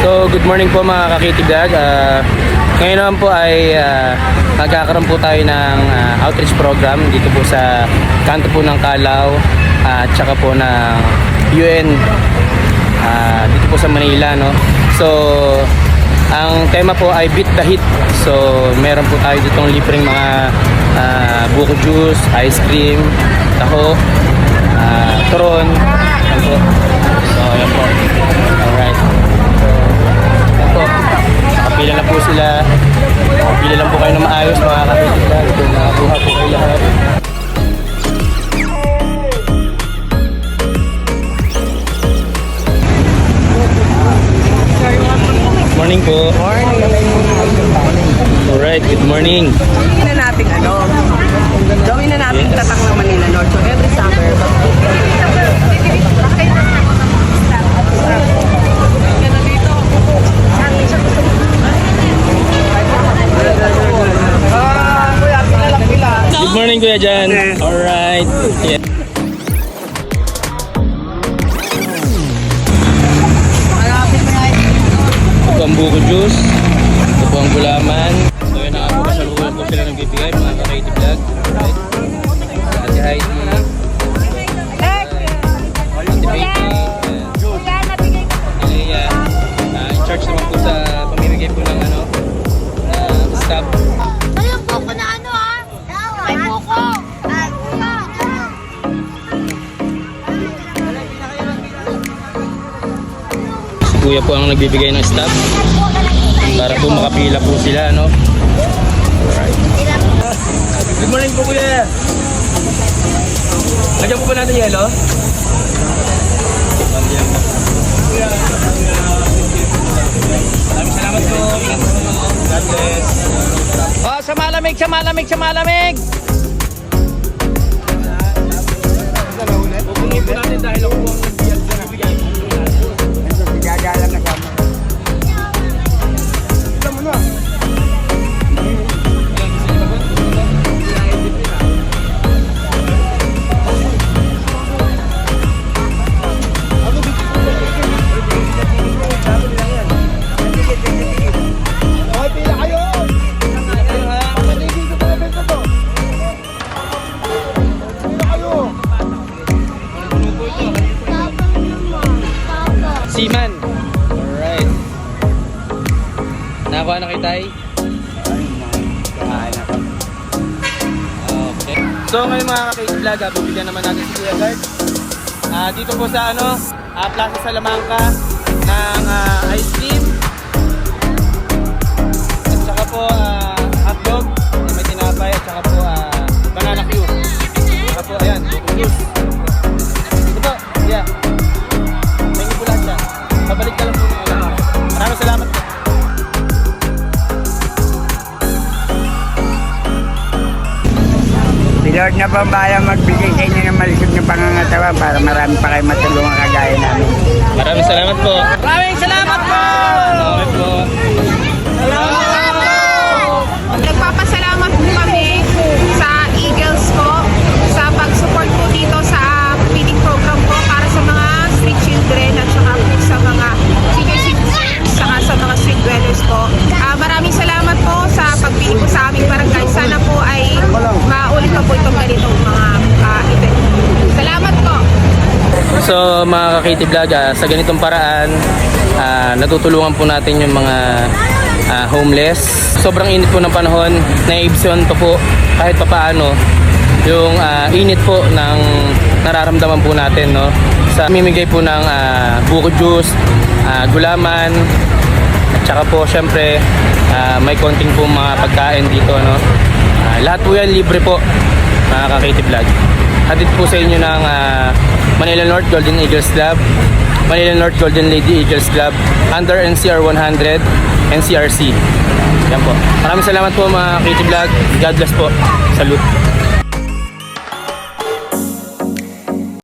So good morning po mga ka-KT Vlog. Ngayon naman po ay magkakaroon po tayo ng outreach program dito po sa kanto po ng Calao at saka po ng UN dito po sa Manila, no? So ang tema po ay Beat the Heat. So meron po tayo ditong libreng mga buko juice, ice cream, taho, turon, yan po. So yan po. Alright. So nakapila na po sila. Nakapila lang po kayo na maayos mga kapitid. Ito nakakuha po kayo lahat. Morning po. Alright, good morning. Gawin na natin tatak ng Manila North. So every summer, Good morning Kuya Jan. Alright. Yeah. Ito po ang buko juice. Ito po ang gulaman. So yun na po, kasalukuyan po sila nagbibigay mga ka-KT Vlog. Alright. Ate Heidi. Ate Becky. Leia. In charge naman po sa pamimigay po ng staff. Yung buko na ano ah? May buko! Si Kuya po ang nagbibigay ng staff para po makapila po sila, no? Alright. Good morning po Kuya. Lagyan po ba natin yelo? Maraming salamat po. God bless. Oh, sa malamig, sa malamig, sa malamig! Pupunin po natin dahil ako po ang nagbiyag na nabigay. gagalang na kami. Ito mo na. Seaman. Alright. Nakakuha na kay Tay? Okay. So ngayon mga ka-KT Vlog, bibigyan naman natin si Kuya Guard. Dito po sa Plaza Salamanca ng ice cream. At saka po hotdog, may tinapay at saka po banana Q. At saka po ayan, juice. Ito po, yeah. Thank you po lahat siya. Pabalik ka lang po ng alam. Maraming salamat po. Si Lord na pambayang magbigay sa inyo ng malisog na pangangatawan para marami pa kayo matulungan kagaya namin. Maraming salamat po. Maraming salamat po! Salamat po. Nagpapasalamat po kami sa Eagles po sa pag-support po dito sa feeding program po para sa mga street children at saka po sa mga senior citizens saka sa mga street dwellers po. Maraming salamat po sa pagpili po sa aming barangay. Sana po ay maulit pa po itong ganitong mga event. Salamat po! So mga ka-KT Vlog, sa ganitong paraan, natutulungan po natin yung mga homeless. Sobrang init po ng panahon, naibson pa po kahit papaano yung init po ng nararamdaman po natin, no? Sa mimigay po ng buko juice, gulaman, at saka po syempre may konting po mga pagkain dito, no? Lahat po yan libre po mga ka-KT Vlog. Hatid po sa inyo ng Manila North Golden Eagles Club, Manila North Golden Lady Eagles Club, under NCR 100, NCRC. Yan po. Maraming salamat po mga KT Vlog. God bless po. Salute.